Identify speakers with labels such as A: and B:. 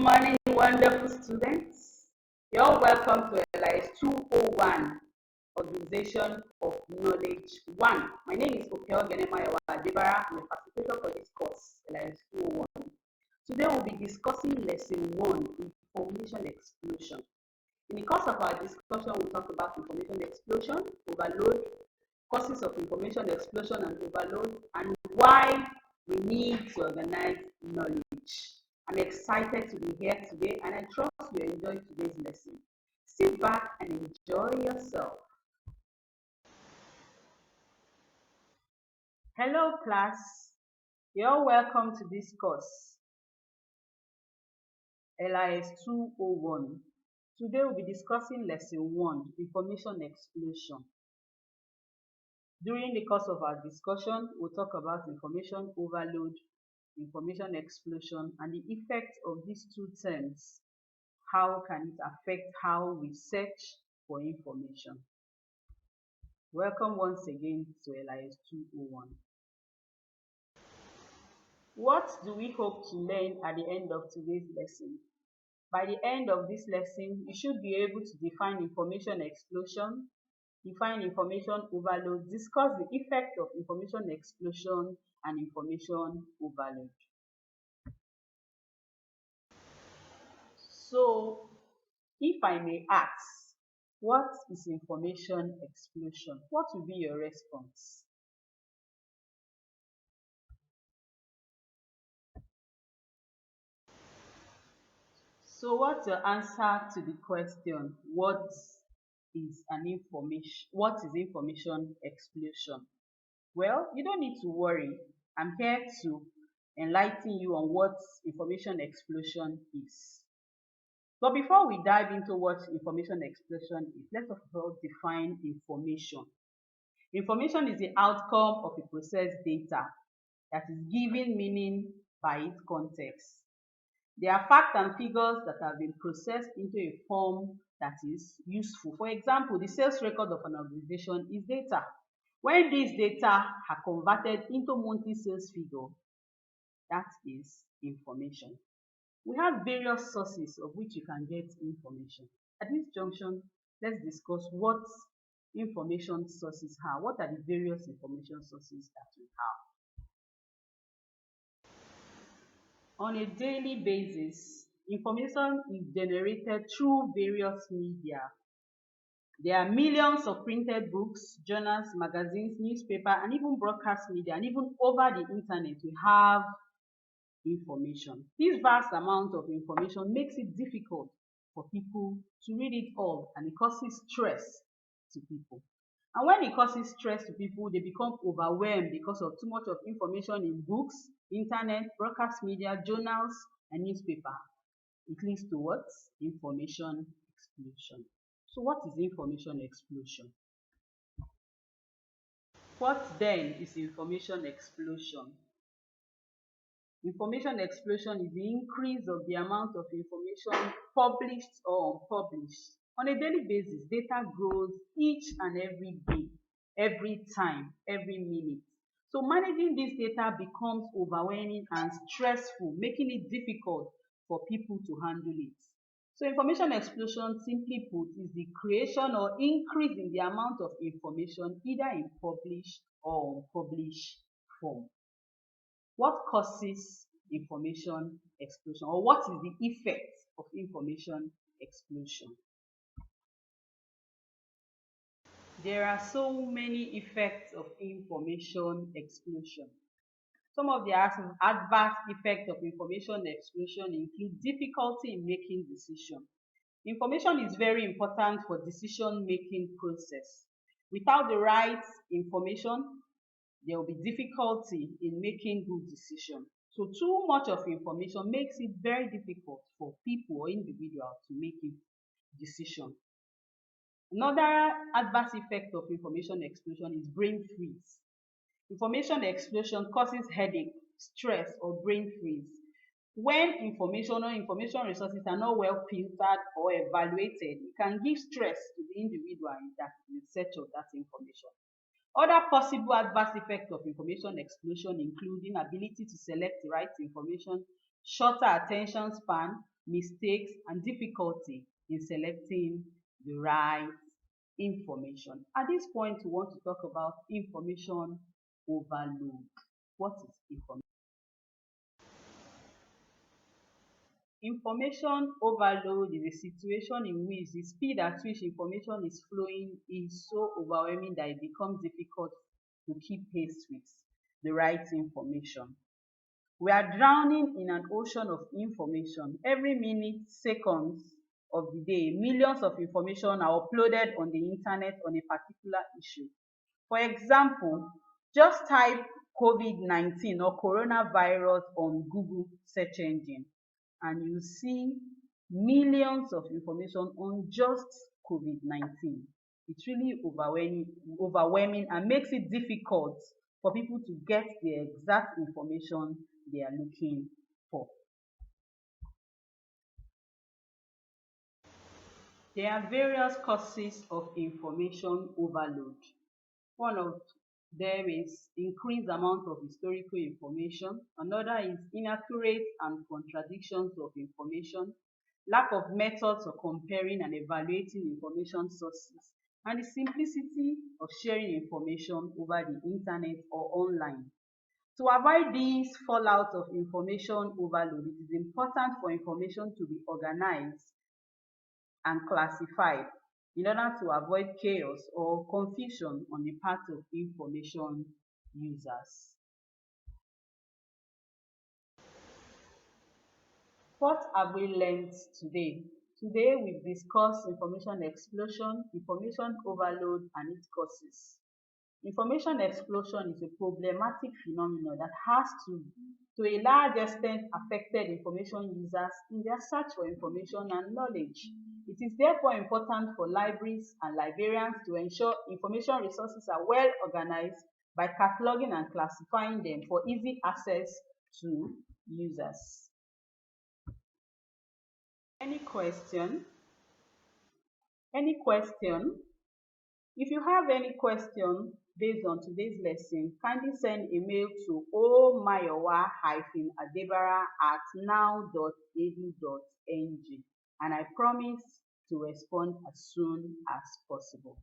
A: morning, wonderful students. You're welcome to LIS 201, Organization of Knowledge 1. My name is Okel Genemayawa Adebara. I'm a facilitator for this course, LIS 201. Today we'll be discussing Lesson 1, Information Explosion. In the course of our discussion, we'll talk about information explosion, overload, causes of information explosion and overload, and why we need to organize knowledge. I'm excited to be here today, and I trust you enjoy today's lesson. Sit back and enjoy yourself. Hello class, you're welcome to this course, LIS 201. Today we'll be discussing Lesson 1, Information Explosion. During the course of our discussion, we'll talk about information overload, information explosion, and the effect of these two terms. How can it affect how we search for information? Welcome once again to LIS 201. What do we hope to learn at the end of today's lesson? By the end of this lesson, you should be able to define information explosion, define information overload, discuss the effect of information explosion and information overload. So, if I may ask, what is information explosion? What will be your response? So, what's your answer to the question, what is information explosion? Well, you don't need to worry. I'm here to enlighten you on what information explosion is. But before we dive into what information explosion is, let's first of all define information. Information is the outcome of a processed data that is given meaning by its context. They are facts and figures that have been processed into a form that is useful. For example, the sales record of an organization is data. When these data are converted into monthly sales figure, that is information. We have various sources of which you can get information. At this junction, let's discuss what information sources are. What are the various information sources that we have? On a daily basis, information is generated through various media. There are millions of printed books, journals, magazines, newspapers, and even broadcast media, and even over the internet we have information. This vast amount of information makes it difficult for people to read it all, and it causes stress to people. And when it causes stress to people, they become overwhelmed because of too much of information in books, internet, broadcast media, journals, and newspaper. It leads to what? Information explosion. So what is information explosion? What then is information explosion? Information explosion is the increase of the amount of information published or unpublished. On a daily basis, data grows each and every day, every time, every minute. So managing this data becomes overwhelming and stressful, making it difficult for people to handle it. So information explosion, simply put, is the creation or increase in the amount of information either in published or unpublished form. What causes information explosion, or what is the effect of information explosion? There are so many effects of information explosion. Some of the adverse effects of information explosion include difficulty in making decisions. Information is very important for decision-making process. Without the right information, there will be difficulty in making good decisions. So too much of information makes it very difficult for people or individuals to make a decision. Another adverse effect of information explosion is brain freeze. Information explosion causes headache, stress, or brain freeze. When information or information resources are not well filtered or evaluated, it can give stress to the individual in search of that information. Other possible adverse effects of information explosion include inability to select the right information, shorter attention span, mistakes, and difficulty in selecting the right information. At this point, we want to talk about information overload. What is information? Information overload is a situation in which the speed at which information is flowing is so overwhelming that it becomes difficult to keep pace with the right information. We are drowning in an ocean of information. Every minute, seconds of the day, millions of information are uploaded on the internet on a particular issue. For example, just type COVID-19 or coronavirus on Google search engine and you see millions of information on just COVID-19. It's really overwhelming and makes it difficult for people to get the exact information they are looking for. There are various causes of information overload. One of them is increased amount of historical information. Another is inaccurate and contradictions of information, lack of methods of comparing and evaluating information sources, and the simplicity of sharing information over the internet or online. To avoid these fallout of information overload, it is important for information to be organized and classified in order to avoid chaos or confusion on the part of information users. What have we learned today? Today we've discussed information explosion, information overload, and its causes. Information explosion is a problematic phenomenon that has to a large extent, affected information users in their search for information and knowledge. It is therefore important for libraries and librarians to ensure information resources are well organized by cataloging and classifying them for easy access to users. Any question? Any question? If you have any question based on today's lesson, kindly send a mail to omayowa-adebara@now.edu.ng and I promise to respond as soon as possible.